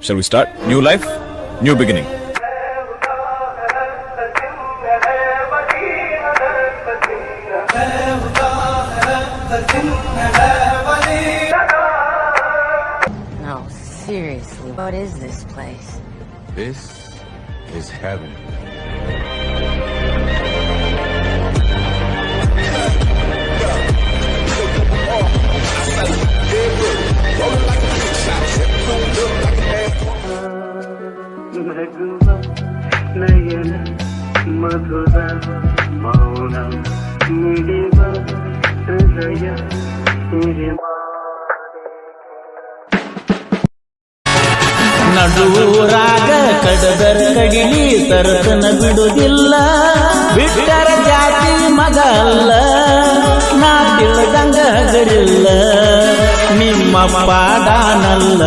Shall we start? New life, new beginning. No, seriously, what is this place? This is heaven. ನಯನ ಮಧುರ ಮೌನ ಮಿಡಿವ ಹೃದಯ ನಡುರಾಗ ಕಡದರ ಕಡಿಲಿ ತರತನ ಬಿಡುವುದಿಲ್ಲ ಬಿಟ್ಟರ ಜಾತಿ ಮಗ ಅಲ್ಲ ನಾ ತಿಳಿದಂಗ ಹಗರಿಲ್ಲ ನಿಮ್ಮ ಪಾಡಾನಲ್ಲ